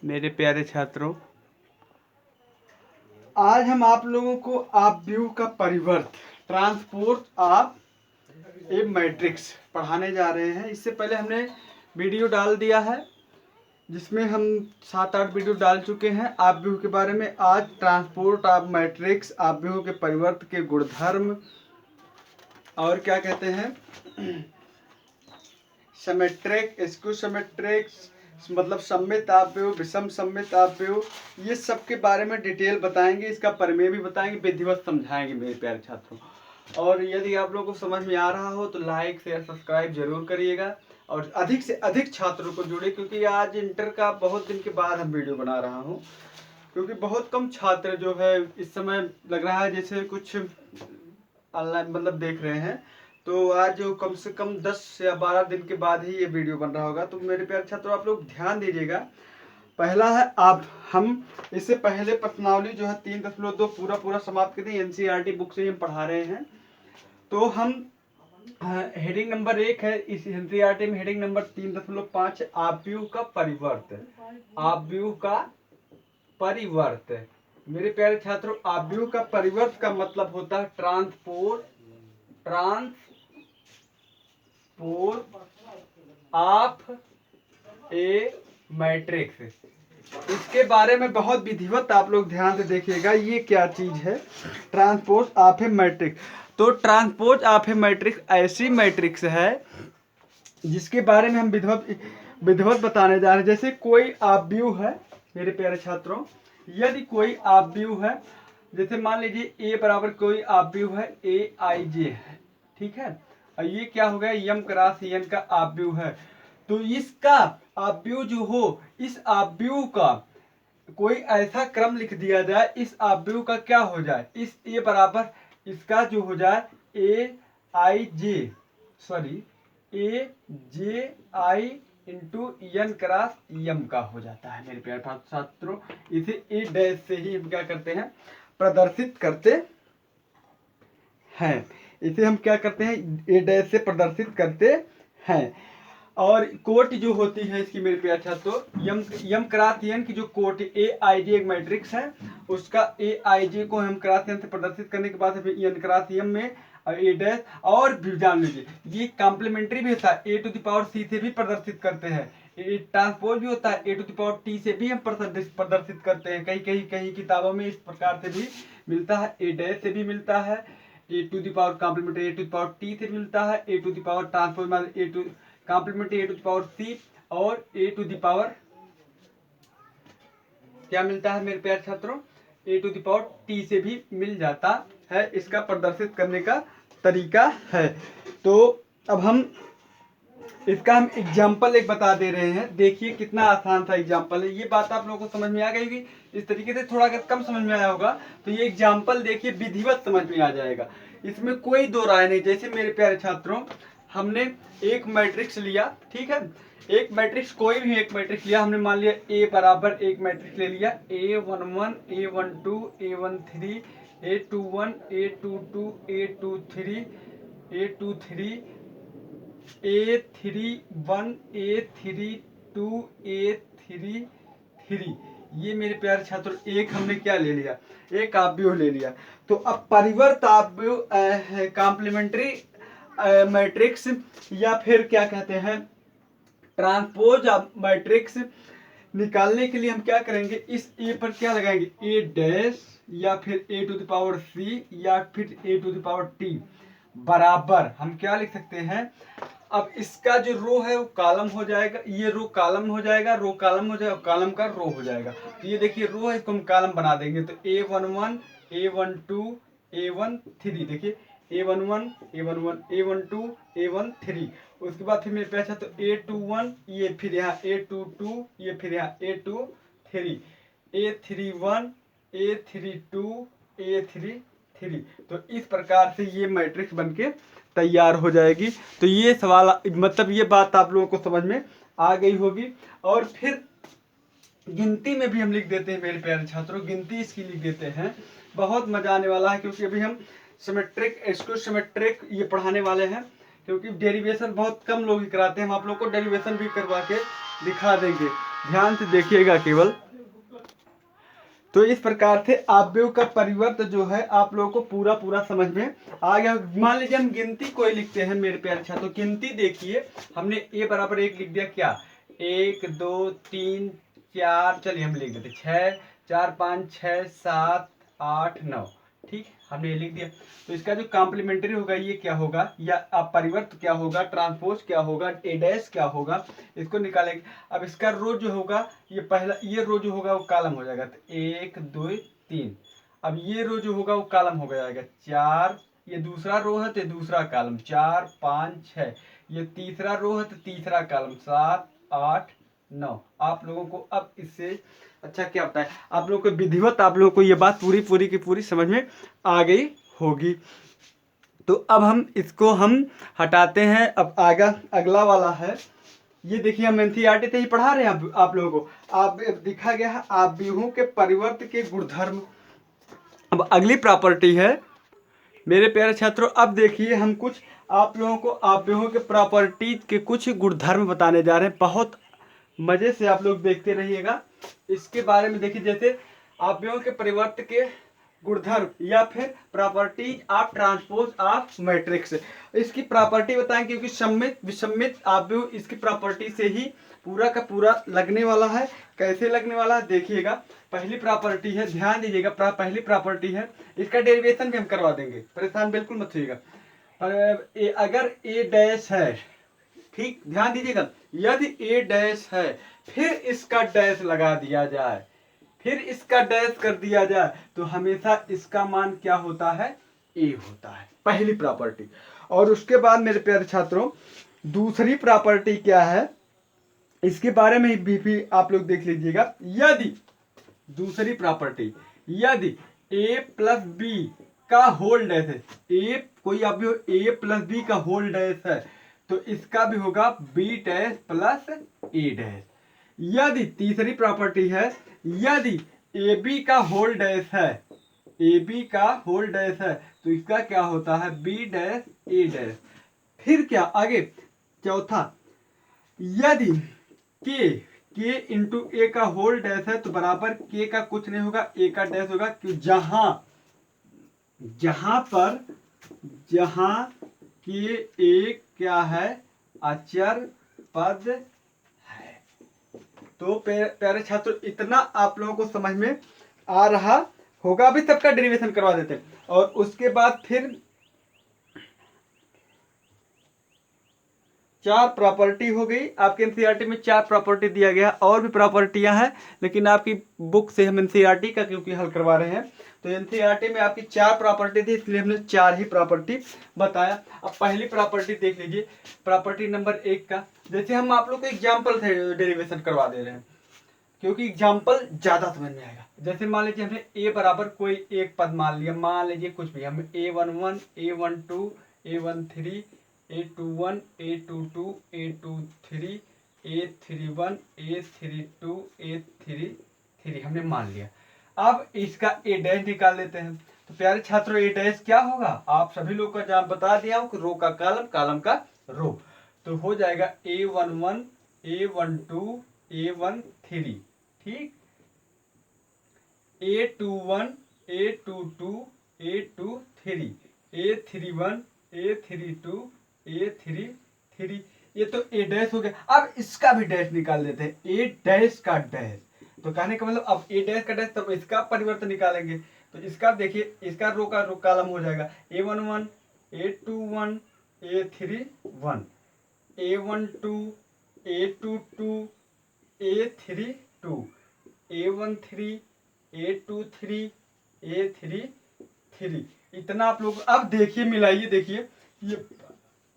मेरे प्यारे छात्रों, आज हम आप लोगों को आप व्यू का परिवर्त ट्रांसपोज ऑफ ए मैट्रिक्स पढ़ाने जा रहे हैं। इससे पहले हमने वीडियो डाल दिया है जिसमें हम 7-8 वीडियो डाल चुके हैं आप व्यू के बारे में। आज ट्रांसपोर्ट ऑफ मैट्रिक्स, आप व्यू के परिवर्त के गुणधर्म और क्या कहते हैं सिमेट्रिक, स्क्यू सिमेट्रिक, मतलब सममित आपव्यू, विषम सममित आपव्यू, ये सब के बारे में डिटेल बताएंगे। इसका प्रमेय भी बताएंगे, विधिवत समझाएंगे मेरे प्यारे छात्रों। और यदि आप लोगों को समझ में आ रहा हो तो लाइक शेयर सब्सक्राइब जरूर करिएगा और अधिक से अधिक छात्रों को जोड़े, क्योंकि आज इंटर का बहुत दिन के बाद हम वीडियो बना रहा हूँ, क्योंकि बहुत कम छात्र जो है इस समय लग रहा है जैसे कुछ ऑनलाइन मतलब देख रहे हैं। तो आज जो कम से कम 10 या 12 दिन के बाद ही ये वीडियो बन रहा होगा। तो मेरे प्यारे छात्रों, आप लोग ध्यान दीजिएगा। पहला है आप हम इससे पहले प्रश्नावली जो है 3.2 पूरा समाप्त कर दी। एनसीईआरटी बुक से ही हम पढ़ा रहे हैं। तो हम हेडिंग नंबर 1 है इस एनसीईआरटी में, हेडिंग नंबर 3.5 आपव्यू का परिवर्त। आपव्यू का परिवर्त मेरे प्यारे छात्रों, आपव्यू का परिवर्त का मतलब होता है ट्रांसपोज ऑफ ए मैट्रिक्स। इसके बारे में बहुत विधिवत आप लोग ध्यान से देखिएगा, ये क्या चीज है ट्रांसपोज ऑफ ए मैट्रिक्स। तो ट्रांसपोज ऑफ ए मैट्रिक्स ऐसी मैट्रिक्स है जिसके बारे में हम विधिवत बताने जा रहे हैं। जैसे कोई आपव्यू है मेरे प्यारे छात्रों, यदि कोई आपव्यू है, जैसे मान लीजिए ए बराबर कोई आपव्यू है ए आई जे है, ठीक है, और ये क्या हो गया यम क्रॉस एन का आपव्यू है। तो इसका आपव्यू जो हो, इस आपव्यू का कोई ऐसा क्रम लिख दिया जाए, इस आपव्यू का क्या हो जाए, इस ए बराबर इसका जो हो जाए ए आई जे सॉरी ए जे आई इंटू एन क्रॉस एम का हो जाता है मेरे प्यारे छात्रों। इसे ए डैश से ही हम क्या करते हैं प्रदर्शित करते हैं। इसे हम क्या करते हैं ए डैश से प्रदर्शित करते हैं। और कोट जो होती है इसकी मेरे प्यारे छात्रों, यम क्रॉस एन की जो कोट ए आई जे एक मैट्रिक्स है, उसका ए आई जे को हम क्रॉस एन से प्रदर्शित करने के बाद एन क्रॉस एम में ए डैश, और भी जान लीजिए ये कॉम्प्लीमेंट्री भी होता है, ए टू द पावर सी से भी प्रदर्शित करते हैं। ट्रांसपोज भी होता है, A to the power T से भी हम प्रदर्शित करते हैं। कई किताबों में इस प्रकार से भी मिलता है, ए डैश से भी मिलता है, A to the power complementary A to the power T से मिलता है, A to the power transpose मतलब A to complementary A to the power C, और ए टू द पावर क्या मिलता है मेरे प्यारे छात्रों ए टू द पावर टी से भी मिल जाता है। इसका प्रदर्शित करने का तरीका है। तो अब हम इसका हम एग्जाम्पल एक बता दे रहे हैं, देखिए कितना आसान सा एग्जाम्पल है। ये बात आप लोगों को समझ में आ गई होगी। इस तरीके से थोड़ा अगर कम समझ में आया होगा तो ये एग्जाम्पल देखिए विधिवत समझ में आ जाएगा, इसमें कोई दो राय नहीं। जैसे मेरे प्यारे छात्रों, हमने एक मैट्रिक्स लिया, ठीक है, एक मैट्रिक्स कोई भी एक मैट्रिक्स लिया, हमने मान लिया ए बराबर एक मैट्रिक्स ले लिया A11 A12 A13 A21 A22 A23 A23 A31 A32 A33, ये मेरे प्यारे छात्रों एक हमने क्या ले लिया, एक आपव्यू ले लिया। तो अब परिवर्त आपव्यू कॉम्प्लीमेंट्री मैट्रिक्स या फिर क्या कहते हैं ट्रांसपोज मैट्रिक्स निकालने के लिए हम क्या करेंगे, इस ए पर क्या लगाएंगे ए डैश या फिर ए टू द पावर सी या फिर ए टू द पावर टी बराबर हम क्या लिख सकते हैं। अब इसका जो रो है वो कॉलम हो जाएगा, ये रो कॉलम हो जाएगा, रो कॉलम हो जाएगा, कॉलम का रो हो जाएगा। तो ये देखिए रो है, इसको हम कॉलम बना देंगे। तो A11 A12 A13, देखिए A11 A11 A12 A13, उसके बाद फिर मेरे पे अच्छा तो A21, ये फिर यहाँ A22, ये फिर यहाँ A23 A31 A32 A33। तो इस प्रकार से ये मैट्रिक्स बनके तैयार हो जाएगी। तो ये सवाल मतलब ये बात आप लोगों को समझ में आ गई होगी। और फिर गिनती में भी हम लिख देते हैं मेरे प्यारे छात्रों, गिनती इसकी लिख देते हैं, बहुत मजा आने वाला है, क्योंकि अभी हम सिमेट्रिक स्क्यू सिमेट्रिक ये पढ़ाने वाले हैं। क्योंकि डेरिवेशन बहुत कम लोग ही कराते हैं, हम आप लोग को डेरिवेशन भी करवा के दिखा देंगे। ध्यान से देखिएगा केवल। तो इस प्रकार से आव्यूह का परिवर्त जो है आप लोगों को पूरा पूरा समझ में आ गया। मान लीजिए हम गिनती कोई लिखते हैं मेरे प्यारे छात्रों, तो गिनती देखिए हमने a बराबर 1 लिख दिया, क्या 1 2 3 4, चलिए हम लिख देते 6 4 5 6 7 8 9, ठीक, हमने ये लिख दिया। तो इसका जो कॉम्प्लीमेंट्री होगा ये क्या होगा, या परिवर्त क्या होगा, ट्रांसपोज क्या होगा, ए डैश क्या होगा, इसको निकालेंगे। अब इसका रो जो होगा, ये पहला, ये रो जो होगा वो कॉलम हो जाएगा, तो 1 2 3। अब ये रो जो होगा वो कॉलम हो जाएगा 4, ये दूसरा रो है तो दूसरा कॉलम 4 5 6, ये तीसरा रो है तो तीसरा कॉलम 7 8 9। आप लोगों को अब इससे अच्छा क्या बताए, आप लोगों को विधिवत आप लोगों को ये बात पूरी की पूरी समझ में आ गई होगी। तो अब हम इसको हम हटाते हैं। अब आगा अगला वाला है, ये देखिए हम एनसीईआरटी से ही पढ़ा रहे हैं आप लोगों को। आप दिखा गया है आव्यूहों के परिवर्त के गुणधर्म। अब अगली प्रॉपर्टी है मेरे प्यारे छात्रों, अब देखिए हम कुछ आप लोगों को आव्यूहों के प्रॉपर्टी के कुछ गुणधर्म बताने जा रहे हैं। बहुत मजे से आप लोग देखते रहिएगा इसके बारे में। देखिए जैसे आव्यूहों के परिवर्त के गुणधर्म या फिर properties of transpose of matrix, इसकी प्रॉपर्टी बताएं, क्योंकि सम्मित विसम्मित आव्यूह इसकी प्रॉपर्टी से ही पूरा का पूरा लगने वाला है। कैसे लगने वाला है देखिएगा। पहली प्रॉपर्टी है, ध्यान दीजिएगा, पहली प्रॉपर्टी है, इसका डेरिवेशन भी हम करवा देंगे, परेशान बिल्कुल मत होइएगा। अगर ए डैश है, ठीक ध्यान दीजिएगा, यदि ए डैश है फिर इसका डैश लगा दिया जाए, फिर इसका डैश कर दिया जाए, तो हमेशा इसका मान क्या होता है, ए होता है, पहली प्रॉपर्टी। और उसके बाद मेरे प्यारे छात्रों दूसरी प्रॉपर्टी क्या है, इसके बारे में भी आप लोग देख लीजिएगा। यदि दूसरी प्रॉपर्टी, यदि a प्लस बी का होल डैश है, ए कोई अव्यूह a प्लस बी का होल डैश है, तो इसका भी होगा b dash plus a dash. यदि तीसरी प्रॉपर्टी है, यदि ए बी का होल डैश है, ए बी का होल डैश है, तो इसका क्या होता है, b डैश a डैश। फिर क्या आगे, चौथा, यदि के इंटू ए का होल डैश है, तो बराबर के का कुछ नहीं होगा, ए का डैश होगा, कि जहां के ए क्या है, अचर पद है। तो प्यारे छात्रों इतना आप लोगों को समझ में आ रहा होगा। अभी सबका डेरिवेशन करवा देते हैं। और उसके बाद फिर 4 प्रॉपर्टी हो गई आपके एनसीईआरटी में, 4 प्रॉपर्टी दिया गया। और भी प्रॉपर्टियां हैं लेकिन आपकी बुक से हम एनसीईआरटी का क्योंकि हल करवा रहे हैं, तो एनसीईआरटी में आपकी 4 प्रॉपर्टी थी, इसलिए हमने 4 ही प्रॉपर्टी बताया। अब पहली प्रॉपर्टी देख लीजिए, प्रॉपर्टी नंबर 1 का, जैसे हम आप लोग को एग्जाम्पल से डेरिवेशन करवा दे रहे हैं क्योंकि एग्जाम्पल ज्यादा समझ में आएगा। जैसे मान लीजिए हमने ए बराबर कोई एक पद मान लिया, मान लीजिए कुछ भी, हम A11 A12 A13 A21 A22 A23 A31 A32 A33 हमने मान लिया। अब इसका ए डैश निकाल लेते हैं। तो प्यारे छात्रों ए डैश क्या होगा, आप सभी लोग का जहां बता दिया हूं, रो का कॉलम, कॉलम का रो, तो हो जाएगा A11 A12 A13, ठीक, A21 A22 A23 A31 A32 A33, ये तो ए डैश हो गया। अब इसका भी डैश निकाल लेते हैं, ए डैश का डैश, तो कहने का मतलब अब ए डैश का डैश, तब इसका परिवर्तन निकालेंगे। तो इसका देखिए, इसका रो का रो कॉलम हो जाएगा A11 A21 A31 A12 A22 A32 A13 A23 A33। इतना आप लोग अब देखिए, मिलाइए, देखिए ये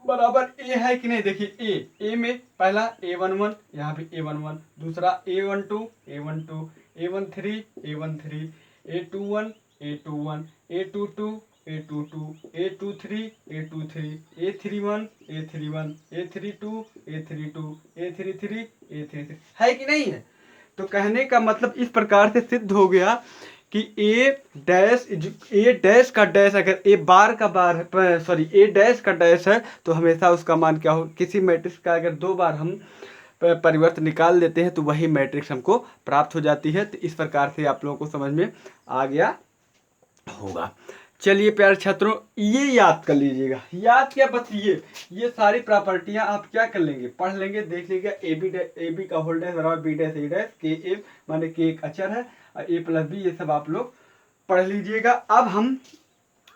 बराबर ए है कि नहीं। देखिए ए में पहला A11, यहाँ पे A11, दूसरा A12 A12 A13 A13 A21 A21 A22 A22 A23 A23 A31 A31 A32 A32 A33 A33, है कि नहीं है। तो कहने का मतलब इस प्रकार से सिद्ध हो गया कि ए डैश का डैश, अगर ए बार का बार है, सॉरी ए डैश का डैश है, तो हमेशा उसका मान क्या हो, किसी मैट्रिक्स का अगर 2 बार हम परिवर्त निकाल देते हैं तो वही मैट्रिक्स हमको प्राप्त हो जाती है। तो इस प्रकार से आप लोगों को समझ में आ गया होगा। चलिए प्यारे छात्रों, ये याद कर लीजिएगा। याद क्या, बस ये सारी प्रॉपर्टियां आप क्या कर लेंगे, पढ़ लेंगे, देख लीजिएगा। ए बी का होल डैश बराबर बी डैश ए डैश, के ए माने के एक अचर है, और ए प्लस बी, ये सब आप लोग पढ़ लीजिएगा। अब हम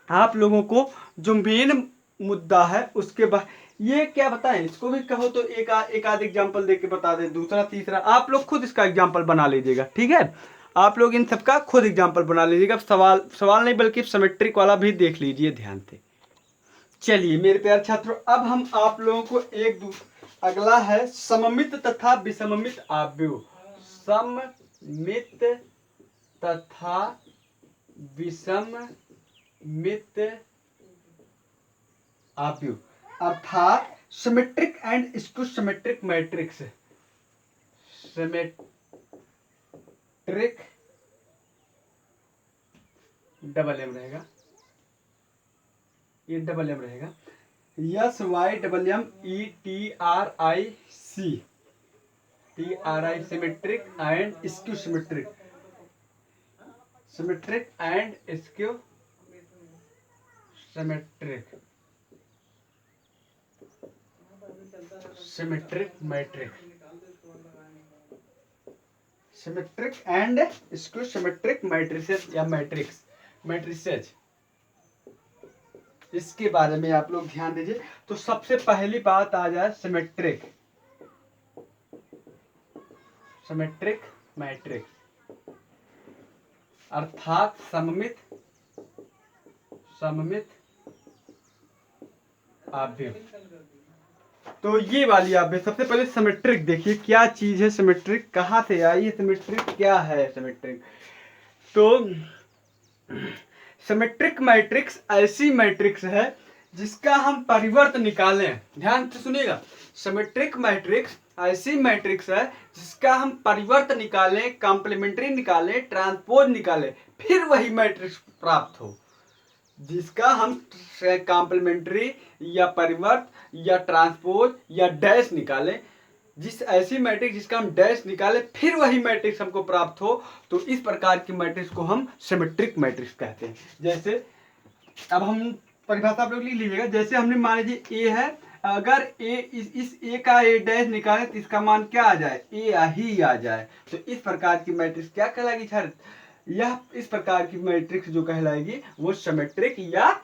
आप लोगों को जो मेन मुद्दा है उसके बाद ये क्या बताएं, इसको भी कहो तो एक आध एग्जाम्पल दे के बता दे, दूसरा तीसरा आप लोग खुद इसका एग्जाम्पल बना लीजिएगा। ठीक है, आप लोग इन सबका खुद एग्जाम्पल बना लीजिएगा। सवाल नहीं बल्कि सिमेट्रिक वाला भी देख लीजिए ध्यान से। चलिए मेरे प्यारे छात्रों, अब हम आप लोगों को अगला है सममित तथा विषममित आव्यूह। सममित तथा विषममित आव्यूह अर्थात symmetric and skew symmetric matrix. Symmetric double M रहेगा, ये डबल एम रहेगा, S Y double M E T R I C, symmetric and skew symmetric, symmetric and skew symmetric, symmetric matrix, symmetric and skew symmetric matrices या matrices, इसके बारे में आप लोग ध्यान दीजिए। तो सबसे पहली बात आ जाए सिमेट्रिक मैट्रिक्स अर्थात सममित आव्यूह। तो ये वाली आव्यूह, सबसे पहले सिमेट्रिक देखिए क्या चीज है सिमेट्रिक, कहाँ से आई है सिमेट्रिक, क्या है सिमेट्रिक। तो सिमेट्रिक मैट्रिक्स ऐसी मैट्रिक्स है जिसका हम परिवर्त निकालें, ध्यान से सुनिएगा। सिमेट्रिक मैट्रिक्स ऐसी मैट्रिक्स है जिसका हम परिवर्त निकालें, कॉम्प्लीमेंट्री निकालें, ट्रांसपोज निकालें, फिर वही मैट्रिक्स प्राप्त हो। जिसका हम कॉम्प्लीमेंट्री या परिवर्त या ट्रांसपोज या डैश निकालें, जिस ऐसी मैट्रिक्स जिसका हम डैश निकालें फिर वही मैट्रिक्स हमको प्राप्त हो, तो इस प्रकार की मैट्रिक्स को हम सिमेट्रिक मैट्रिक्स कहते हैं। जैसे अब हम परिभाषा आप लोग लिख लीजिएगा। जैसे हमने मान लीजिए ए है, अगर ए इस ए का ए डैश निकाले तो इसका मान क्या आ जाए, ए ही आ जाए। तो इस प्रकार की मैट्रिक्स क्या कहलाएगी सर, यह इस प्रकार की मैट्रिक्स जो कहलाएगी वो सिमेट्रिक या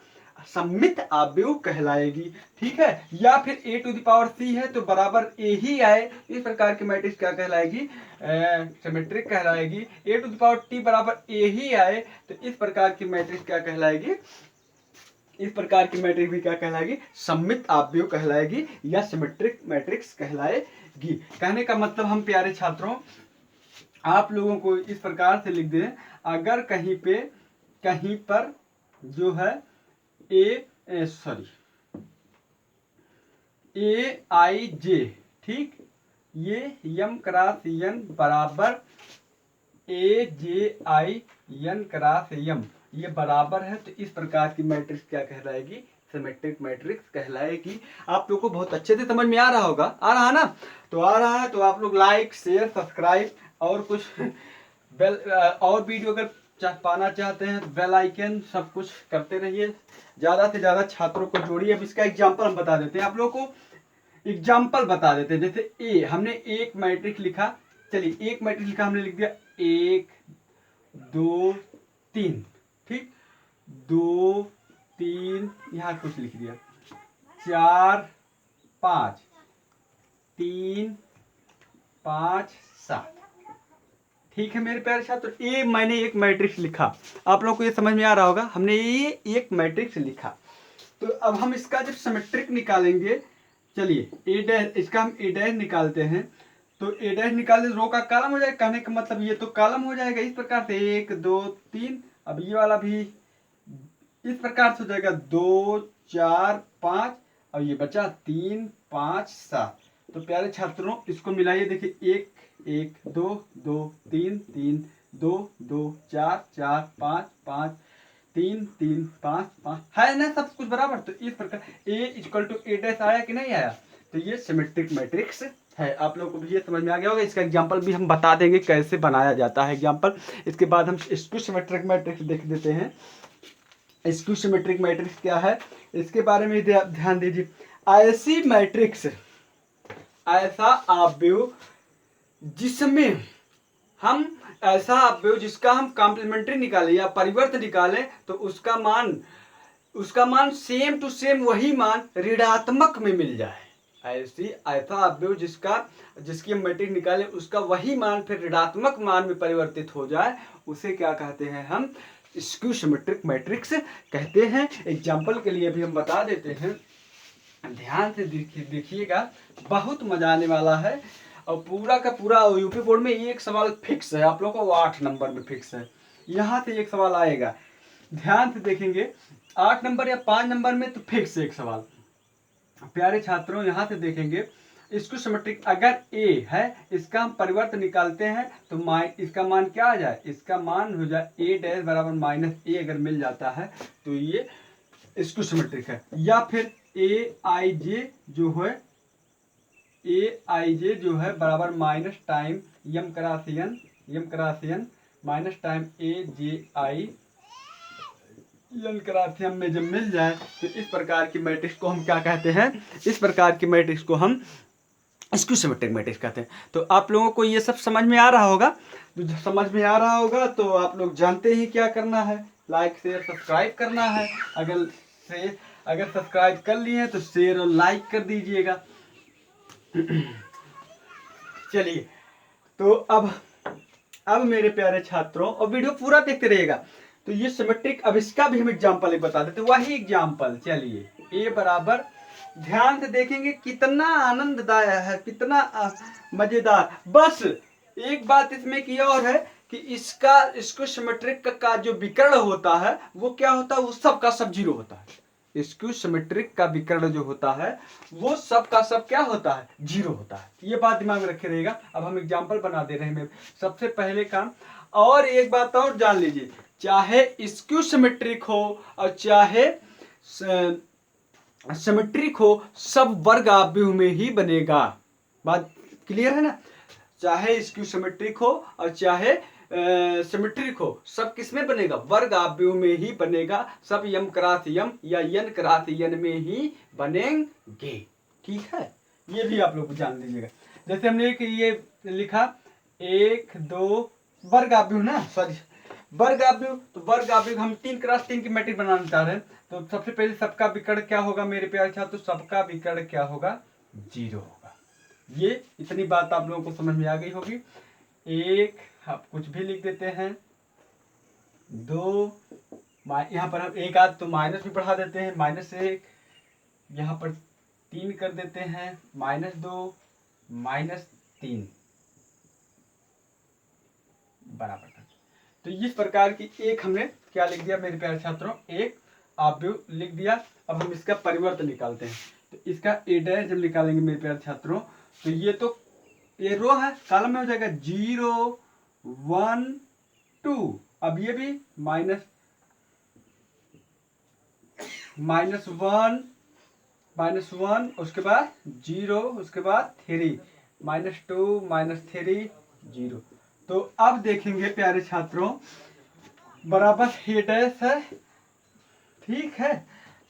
सममित आव्यूह कहलाएगी। ठीक है, या फिर ए टू द पावर सी है तो बराबर ए ही आए, इस प्रकार की मैट्रिक्स क्या कहलाएगी, सिमेट्रिक कहलाएगी। A to the power T बराबर ए ही आए तो इस प्रकार की मैट्रिक्स क्या कहलाएगी, इस प्रकार की मैट्रिक्स भी क्या कहलाएगी, सममित आव्यूह कहलाएगी या सिमेट्रिक मैट्रिक्स कहलाएगी। कहने का मतलब हम प्यारे छात्रों आप लोगों को इस प्रकार से लिख दें, अगर कहीं पर जो है ए आई जे, ठीक, ये यम क्रॉस यन बराबर ए जे आई यन क्रॉस यम, ये बराबर है, तो इस प्रकार की मैट्रिक्स क्या कहलाएगी, सिमेट्रिक मैट्रिक्स कहलाएगी। आप लोगों को बहुत अच्छे से समझ में आ रहा होगा, आ रहा है ना, तो आ रहा है तो आप लोग लाइक शेयर सब्सक्राइब और कुछ बेल और वीडियो अगर पाना चाहते हैं तो बेल आइकन सब कुछ करते रहिए, ज़्यादा से ज़्यादा छात्रों को जोड़िए। अब इसका एग्जाम्पल हम बता देते हैं, आप लोगों को एग्जाम्पल बता देते हैं। जैसे ए हमने एक मैट्रिक्स लिखा, चलिए एक मैट्रिक्स लिखा, हमने लिख दिया 1 2 3, ठीक, 2 3 यहाँ कुछ लिख दिया, 4 5 3 5 7, ठीक है मेरे प्यारे छात्र। तो ये मैंने एक मैट्रिक्स लिखा, आप लोगों को ये समझ में आ रहा होगा, हमने ये एक मैट्रिक्स लिखा। तो अब हम इसका जब सिमेट्रिक निकालेंगे, चलिए ए डैश, इसका हम ए डैश निकालते हैं, तो ए डैश निकालने रो का कॉलम हो जाएगा, कहने का मतलब ये तो कॉलम हो जाएगा इस प्रकार से 1 2 3, अब ये वाला भी इस प्रकार से हो जाएगा 2 4 5, और ये बचा 3 5 7। तो प्यारे छात्रों इसको मिलाइए, देखिए 1 1 2 2 3 3 2 2 4 4 5 5 3 3 5 5, है ना सब कुछ बराबर। तो इस प्रकार ए इक्वल टू ए डैश आया कि नहीं आया, तो ये सिमेट्रिक मैट्रिक्स है। आप लोगों को भी ये समझ में आ गया होगा। इसका एग्जांपल भी हम बता देंगे कैसे बनाया जाता है एग्जांपल। इसके बाद हम स्क्यू सिमेट्रिक मैट्रिक्स देख देते हैं। स्क्यू सिमेट्रिक मैट्रिक्स क्या है इसके बारे में ध्यान दीजिए। ऐसी मैट्रिक्स, ऐसा अवयव जिसमें हम ऐसा अवयव जिसका हम कॉम्प्लीमेंट्री निकालें या परिवर्त निकालें तो उसका मान सेम टू सेम वही मान ऋणात्मक में मिल जाए। ऐसा अवयव जिसकी हम मैट्रिक्स निकालें उसका वही मान फिर ऋणात्मक मान में परिवर्तित हो जाए, उसे क्या कहते हैं हम स्क्यू सिमेट्रिक मैट्रिक्स कहते हैं। एग्जाम्पल के लिए भी हम बता देते हैं, ध्यान से देखिएगा, बहुत मजा आने वाला है। और पूरा का पूरा यूपी बोर्ड में एक सवाल फिक्स है, आप लोगों को 8 नंबर में फिक्स है। यहाँ से एक सवाल आएगा, ध्यान से देखेंगे। 8 नंबर या 5 नंबर में तो फिक्स एक सवाल। प्यारे छात्रों यहाँ से देखेंगे, स्क्यू सिमेट्रिक अगर ए है, इसका हम परिवर्तन निकालते हैं तो इसका मान क्या आ जाए, इसका मान हो जाए ए डैश बराबर माइनस ए। अगर मिल जाता है तो ये स्क्यू सिमेट्रिक है। या फिर ए आई जे जो है बराबर माइनस टाइम यम करासियन माइनस टाइम ए जे आई यन करासियन में जब मिल जाए तो इस प्रकार की मैट्रिक्स को हम क्या कहते हैं, इस प्रकार की मैट्रिक्स को हम स्क्यू सिमेट्रिक मैट्रिक्स कहते हैं। तो आप लोगों को ये सब समझ में आ रहा होगा। तो समझ में आ रहा होगा तो आप लोग जानते ही क्या करना है, लाइक शेयर सब्सक्राइब करना है। अगर सब्सक्राइब कर लिए हैं तो शेयर और लाइक कर दीजिएगा। चलिए, तो अब मेरे प्यारे छात्रों, और वीडियो पूरा देखते रहिएगा। तो ये सिमेट्रिक, अब इसका भी हम एग्जाम्पल बता देते, वही एग्जाम्पल। चलिए, ए बराबर, ध्यान से देखेंगे कितना आनंददायक है, कितना मजेदार। बस एक बात इसमें की और है कि इसको सिमेट्रिक का जो विकर्ण होता है वो क्या होता है, वो सब का सब जीरो होता है। स्क्यू सिमेट्रिक का विकर्ण जो होता है वो सब का सब क्या होता है, जीरो होता है। ये बात दिमाग में रखे रहेगा। अब हम एग्जाम्पल बना दे रहे हैं सबसे पहले काम। और एक बात और जान लीजिए, चाहे स्क्यू सिमेट्रिक हो और चाहे सिमेट्रिक हो, सब वर्ग अवयव में ही बनेगा। बात क्लियर है ना। चाहे स्क्यू सिमेट्रिक हो और चाहे सिमेट्रिक हो, सब किस में बनेगा, वर्ग अवयव में ही बनेगा। सब यम क्रॉस यम या यन क्रॉस यन में ही बनेंगे। ठीक है, ये भी आप लोग जान लीजिएगा। जैसे हमने ये लिखा 1 2 वर्ग अवयव ना, सॉरी वर्ग अवयव। तो वर्ग अवयव हम 3 क्रॉस 3 की मैट्रिक्स बनाना चाह रहे हैं। तो सबसे पहले सबका विकर्ण क्या होगा मेरे प्यारे छात्र, तो सबका विकर्ण क्या होगा, जीरो होगा। ये इतनी बात आप लोगों को समझ में आ गई होगी। एक, आप कुछ भी लिख देते हैं, 2, यहाँ पर हम एक आध तो माइनस भी बढ़ा देते हैं, -1, यहाँ पर 3 कर देते हैं, -2 -3 बराबर। तो इस प्रकार की एक हमने क्या लिख दिया मेरे प्यारे छात्रों, एक अवयव लिख दिया। अब हम इसका परिवर्तन निकालते हैं। तो इसका ए डैश जब निकालेंगे मेरे प्यारे छात्रों, तो ये रो है, कॉलम में हो जाएगा 0 1 2। अब ये भी -1 उसके बाद 0 उसके बाद 3 -2 -3 0। तो अब देखेंगे प्यारे छात्रों, बराबर ए डैश है, ठीक है।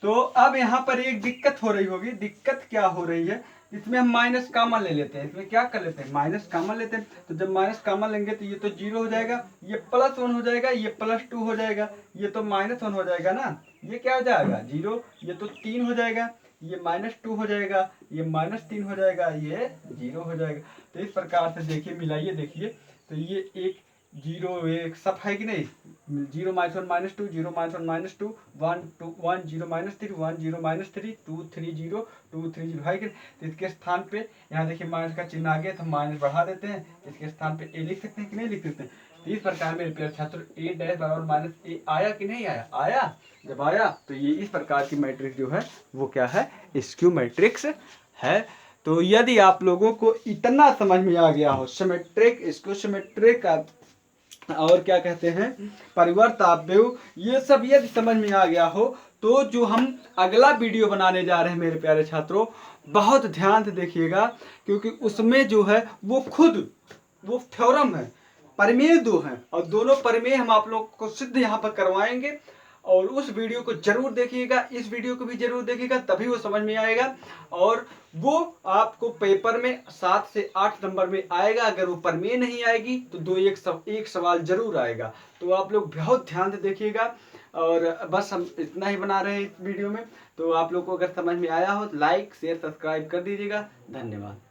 तो अब यहाँ पर एक दिक्कत हो रही होगी। दिक्कत क्या हो रही है, इसमें हम माइनस कॉमन ले लेते हैं। इसमें क्या कर लेते हैं, माइनस कॉमन लेते हैं। तो जब माइनस कॉमन लेंगे तो ये तो 0 हो जाएगा, ये +1 हो जाएगा, ये +2 हो जाएगा, ये तो -1 हो जाएगा ना, ये क्या हो जाएगा 0, ये तो 3 हो जाएगा, ये -2 हो जाएगा, ये -3 हो जाएगा, ये 0 हो जाएगा। तो इस प्रकार से देखिए, मिलाइए देखिए, तो ये एक 0 1 सब है कि नहीं, 0 -1 -2 0 -1 -2 1 2 1 0 -3 1 0 -3 2 3 0 2 3 0 है कि। तो इसके स्थान पे यहाँ देखिए माइनस का चिन्ह आ गया, तो माइनस बढ़ा देते हैं। इसके स्थान पे ए लिख सकते हैं कि नहीं लिख सकते हैं। तो इस प्रकार मेरे प्यारे छात्र ए डैश बराबर -a आया कि नहीं आया, आया। जब आया तो ये इस प्रकार की मैट्रिक्स जो है वो क्या है, स्क्यू मैट्रिक्स है। तो यदि आप लोगों को इतना समझ में आ गया हो, सिमेट्रिक, स्क्यू सिमेट्रिक और क्या कहते हैं परिवर्त अवयव, ये सब यदि समझ में आ गया हो तो जो हम अगला वीडियो बनाने जा रहे हैं मेरे प्यारे छात्रों, बहुत ध्यान से देखिएगा, क्योंकि उसमें जो है वो थ्योरम है, प्रमेय दो हैं, और दोनों प्रमेय हम आप लोग को सिद्ध यहाँ पर करवाएंगे। और उस वीडियो को जरूर देखिएगा, इस वीडियो को भी जरूर देखिएगा, तभी वो समझ में आएगा। और वो आपको पेपर में 7 से 8 नंबर में आएगा। अगर वो प्रमेय नहीं आएगी तो एक सवाल जरूर आएगा। तो आप लोग बहुत ध्यान से देखिएगा। और बस हम इतना ही बना रहे हैं इस वीडियो में। तो आप लोग को अगर समझ में आया हो तो लाइक शेयर सब्सक्राइब कर दीजिएगा। धन्यवाद।